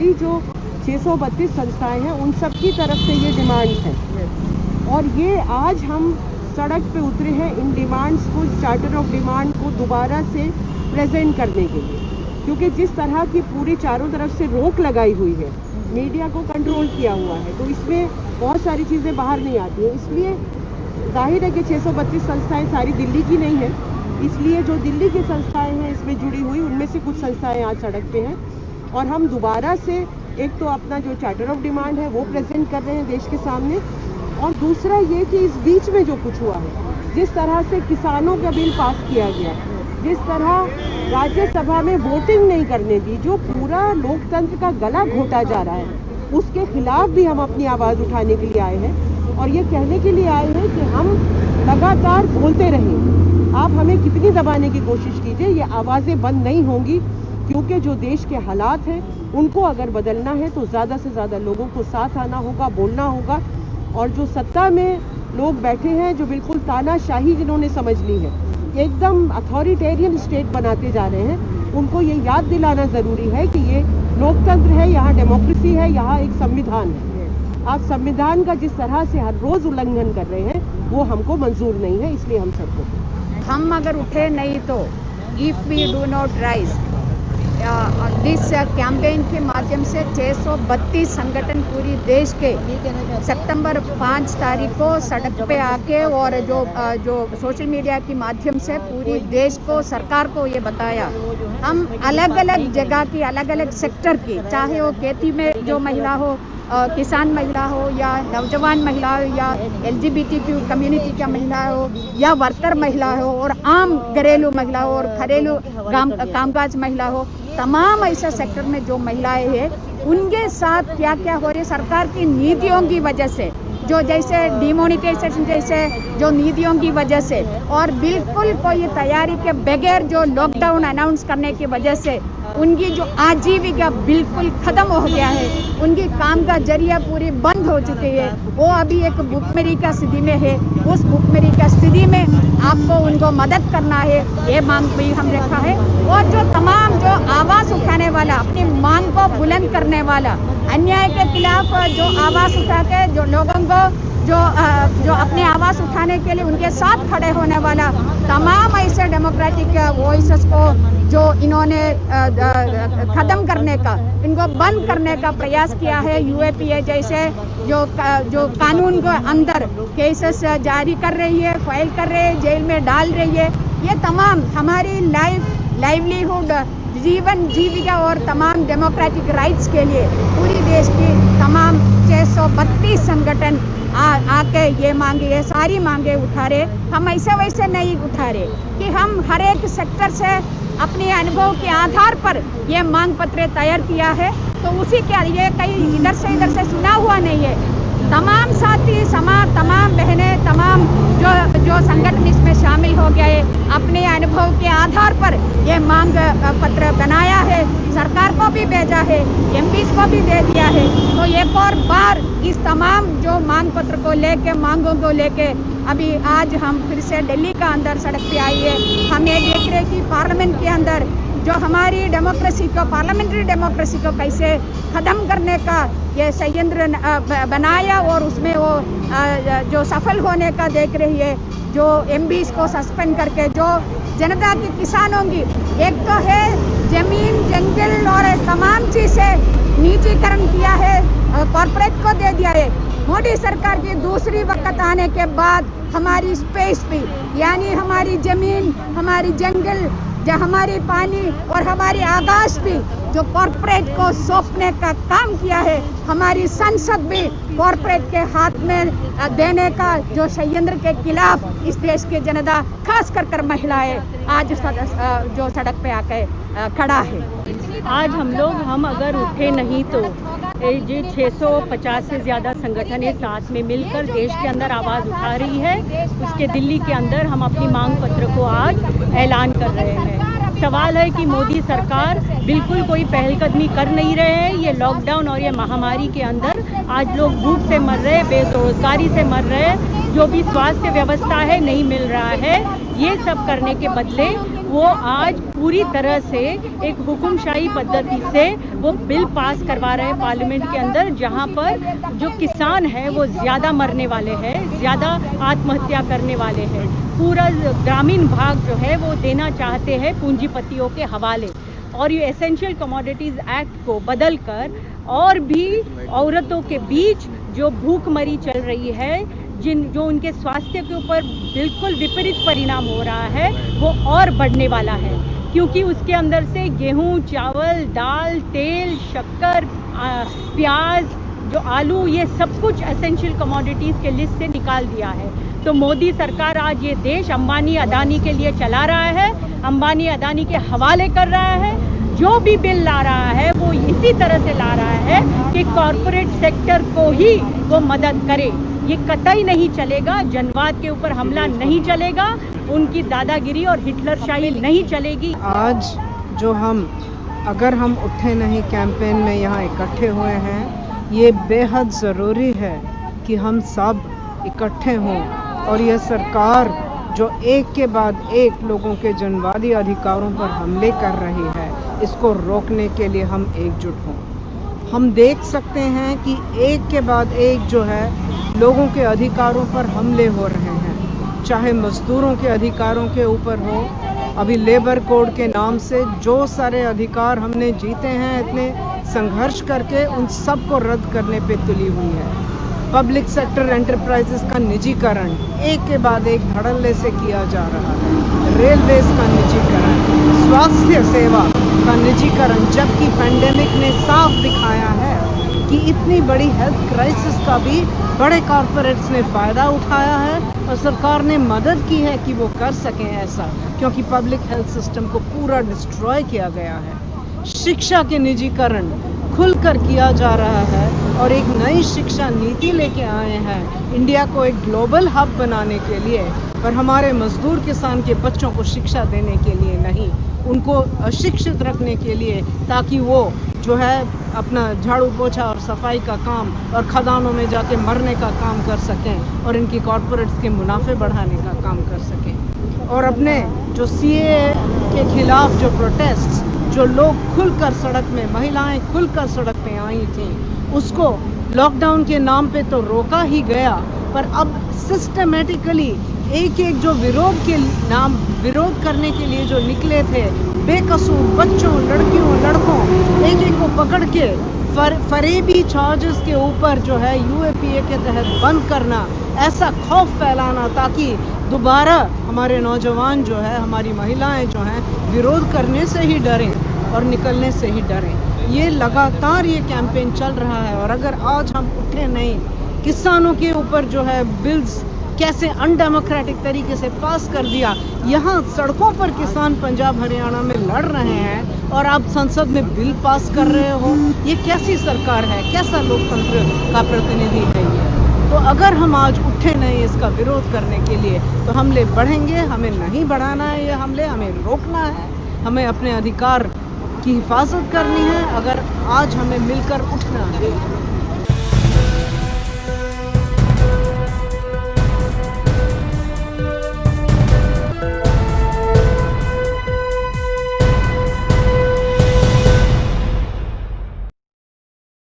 हमारी जो 632 संस्थाएं हैं उन सब की तरफ से ये डिमांड्स हैं और ये आज हम सड़क पे उतरे हैं इन डिमांड्स को, चार्टर ऑफ डिमांड को दोबारा से प्रेजेंट करने के लिए, क्योंकि जिस तरह की पूरी चारों तरफ से रोक लगाई हुई है, मीडिया को कंट्रोल किया हुआ है, तो इसमें बहुत सारी चीज़ें बाहर नहीं आती हैं। इसलिए जाहिर है कि 632 संस्थाएं सारी दिल्ली की नहीं है, इसलिए जो दिल्ली की संस्थाएं हैं इसमें जुड़ी हुई उनमें से कुछ संस्थाएं आज सड़क पे हैं और हम दोबारा से एक तो अपना जो चार्टर ऑफ डिमांड है वो प्रेजेंट कर रहे हैं देश के सामने, और दूसरा ये कि इस बीच में जो कुछ हुआ है, जिस तरह से किसानों का बिल पास किया गया, जिस तरह राज्यसभा में वोटिंग नहीं करने दी, जो पूरा लोकतंत्र का गला घोटा जा रहा है, उसके खिलाफ भी हम अपनी आवाज़ उठाने के लिए आए हैं और ये कहने के लिए आए हैं कि हम लगातार बोलते रहें। आप हमें कितनी दबाने की कोशिश कीजिए, ये आवाज़ें बंद नहीं होंगी, क्योंकि जो देश के हालात हैं उनको अगर बदलना है तो ज़्यादा से ज़्यादा लोगों को साथ आना होगा, बोलना होगा। और जो सत्ता में लोग बैठे हैं, जो बिल्कुल तानाशाही जिन्होंने समझ ली है, एकदम अथॉरिटेरियन स्टेट बनाते जा रहे हैं, उनको ये याद दिलाना ज़रूरी है कि ये लोकतंत्र है, यहाँ डेमोक्रेसी है, यहाँ एक संविधान है। आप संविधान का जिस तरह से हर रोज़ उल्लंघन कर रहे हैं वो हमको मंजूर नहीं है, इसलिए हम सबको हम अगर उठे नहीं तो if we do not raise this campaign के माध्यम से 632 संगठन पूरी देश के सितंबर 5 तारीख को सड़क पे आके और जो सोशल मीडिया के माध्यम से पूरी देश को, सरकार को ये बताया, हम अलग अलग जगह की, अलग अलग सेक्टर की, चाहे वो खेती में जो महिला हो, किसान महिला हो या नौजवान महिला हो या LGBTQ कम्युनिटी का महिला हो या वर्कर महिला हो और आम घरेलू महिला हो और घरेलू कामकाज महिला हो, तमाम ऐसे सेक्टर में जो महिलाएं हैं उनके साथ क्या क्या हो रही है सरकार की नीतियों की वजह से, जो जैसे डिमोनेटाइजेशन जैसे जो नीतियों की वजह से और बिल्कुल कोई तैयारी के बगैर जो लॉकडाउन अनाउंस करने की वजह से उनकी जो आजीविका बिल्कुल ख़त्म हो गया है, उनकी काम का जरिया पूरी बंद हो चुकी है, वो अभी एक भुखमरी का स्थिति में है। उस भुखमरी का स्थिति में आपको उनको मदद करना है, ये मांग भी हम रखा है। और जो तमाम जो आवाज़ उठाने वाला, अपनी मांग को बुलंद करने वाला, अन्याय के खिलाफ जो आवाज़ उठा के जो लोगों को जो अपने आवाज़ उठाने के लिए उनके साथ खड़े होने वाला तमाम ऐसे डेमोक्रेटिक वॉइसेस को जो इन्होंने ख़त्म करने का, इनको बंद करने का प्रयास किया है, UAPA जैसे जो कानून के अंदर केसेस जारी कर रही है, फाइल कर रही है, जेल में डाल रही है, ये तमाम हमारी लाइवलीहुड, जीवन जीविका और तमाम डेमोक्रेटिक राइट्स के लिए पूरी देश की तमाम 632 संगठन आके ये मांगे, ये सारी मांगे उठा रहे। हम ऐसे वैसे नहीं उठा रहे कि हम हर एक सेक्टर से अपने अनुभव के आधार पर ये मांग पत्र तैयार किया है, तो उसी के ये कहीं इधर से सुना हुआ नहीं है। तमाम साथी समाज, तमाम बहनें, तमाम जो संगठन इसमें शामिल हो गए, अपने अनुभव के आधार पर ये मांग पत्र बनाया है, सरकार को भी भेजा है, MPs को भी दे दिया है। तो एक और बार इस तमाम जो मांग पत्र को लेके, मांगों को लेके अभी आज हम फिर से दिल्ली का अंदर सड़क पे आई है। हम ये देख रहे कि पार्लियामेंट के अंदर जो हमारी डेमोक्रेसी को, पार्लियामेंट्री डेमोक्रेसी को कैसे ख़त्म करने का ये संयंत्र बनाया और उसमें वो जो सफल होने का देख रही है, जो MPs को सस्पेंड करके जो जनता की, किसानों की, एक तो है जमीन, जंगल और तमाम चीज़ें निजीकरण किया है, कॉरपोरेट को दे दिया है। मोदी सरकार की दूसरी वक्त आने के बाद हमारी स्पेस भी, यानी हमारी ज़मीन, हमारी जंगल, जो हमारी पानी और हमारी आकाश भी जो कॉरपोरेट को सौंपने का काम किया है, हमारी संसद भी कॉरपोरेट के हाथ में देने का जो संयंत्र के खिलाफ इस देश की जनता, खास कर महिलाएं आज जो सड़क पे आके खड़ा है। आज हम अगर उठे नहीं तो ये 650 से ज़्यादा संगठन एक साथ में मिलकर देश के अंदर आवाज़ उठा रही है। उसके दिल्ली के अंदर हम अपनी मांग पत्र को आज ऐलान कर रहे हैं। सवाल है कि मोदी सरकार बिल्कुल कोई पहलकदमी कर नहीं रहे हैं। ये लॉकडाउन और ये महामारी के अंदर आज लोग भूख से मर रहे, बेरोजगारी से मर रहे, जो भी स्वास्थ्य व्यवस्था है नहीं मिल रहा है। ये सब करने के बदले वो आज पूरी तरह से एक हुकुमशाही पद्धति से वो बिल पास करवा रहे हैं पार्लियामेंट के अंदर, जहां पर जो किसान है वो ज़्यादा मरने वाले हैं, ज़्यादा आत्महत्या करने वाले हैं। पूरा ग्रामीण भाग जो है वो देना चाहते हैं पूंजीपतियों के हवाले। और ये एसेंशियल कमोडिटीज़ एक्ट को बदल कर और भी औरतों के बीच जो भूखमरी चल रही है, जो उनके स्वास्थ्य के ऊपर बिल्कुल विपरीत परिणाम हो रहा है, वो और बढ़ने वाला है। क्योंकि उसके अंदर से गेहूं, चावल, दाल, तेल, शक्कर, प्याज, जो आलू, ये सब कुछ एसेंशियल कमोडिटीज़ के लिस्ट से निकाल दिया है। तो मोदी सरकार आज ये देश अंबानी अदानी के लिए चला रहा है, अंबानी अदानी के हवाले कर रहा है। जो भी बिल ला रहा है वो इसी तरह से ला रहा है कि कॉरपोरेट सेक्टर को ही वो मदद करे। ये कतई नहीं चलेगा, जनवाद के ऊपर हमला नहीं चलेगा, उनकी दादागिरी और हिटलरशाही नहीं चलेगी। आज जो अगर हम उठे नहीं कैंपेन में यहाँ इकट्ठे हुए हैं, ये बेहद ज़रूरी है कि हम सब इकट्ठे हों और यह सरकार जो एक के बाद एक लोगों के जनवादी अधिकारों पर हमले कर रही है, इसको रोकने के लिए हम एकजुट हों। हम देख सकते हैं कि एक के बाद एक जो है लोगों के अधिकारों पर हमले हो रहे हैं, चाहे मजदूरों के अधिकारों के ऊपर हो। अभी लेबर कोड के नाम से जो सारे अधिकार हमने जीते हैं इतने संघर्ष करके, उन सब को रद्द करने पे तुली हुई है। पब्लिक सेक्टर एंटरप्राइजेस का निजीकरण एक के बाद एक धड़ल्ले से किया जा रहा है। रेलवेज का निजीकरण, स्वास्थ्य सेवा का निजीकरण, जबकि पेंडेमिक ने साफ दिखाया है कि इतनी बड़ी हेल्थ क्राइसिस का भी बड़े कॉर्पोरेट्स ने फ़ायदा उठाया है और सरकार ने मदद की है कि वो कर सकें ऐसा, क्योंकि पब्लिक हेल्थ सिस्टम को पूरा डिस्ट्रॉय किया गया है। शिक्षा के निजीकरण खुलकर किया जा रहा है और एक नई शिक्षा नीति लेके आए हैं इंडिया को एक ग्लोबल हब बनाने के लिए, पर हमारे मजदूर किसान के बच्चों को शिक्षा देने के लिए नहीं, उनको अशिक्षित रखने के लिए, ताकि वो जो है अपना झाड़ू पोछा और सफाई का काम और खदानों में जाके मरने का काम कर सकें और इनकी कॉरपोरेट्स के मुनाफे बढ़ाने का काम कर सकें। और अपने जो CAA के खिलाफ जो प्रोटेस्ट, जो लोग खुलकर सड़क में, महिलाएं खुलकर सड़क पे आई थी, उसको लॉकडाउन के नाम पे तो रोका ही गया, पर अब सिस्टमेटिकली एक एक जो विरोध करने के लिए जो निकले थे, बेकसूर बच्चों, लड़कियों, लड़कों, एक एक को पकड़ के फरेबी चार्जेस के ऊपर जो है UAPA के तहत बंद करना, ऐसा खौफ फैलाना ताकि दोबारा हमारे नौजवान जो है, हमारी महिलाएं जो हैं, विरोध करने से ही डरें और निकलने से ही डरें। ये लगातार ये कैंपेन चल रहा है। और अगर आज हम उठे नहीं, किसानों के ऊपर जो है बिल्स कैसे अनडेमोक्रेटिक तरीके से पास कर दिया, यहाँ सड़कों पर किसान पंजाब हरियाणा में लड़ रहे हैं और आप संसद में बिल पास कर रहे हो, ये कैसी सरकार है, कैसा लोकतंत्र का प्रतिनिधि है ये? तो अगर हम आज उठे नहीं इसका विरोध करने के लिए, तो हमले बढ़ेंगे। हमें नहीं बढ़ाना है ये हमले, हमें रोकना है, हमें अपने अधिकार की हिफाजत करनी है। अगर आज हमें मिलकर उठना है।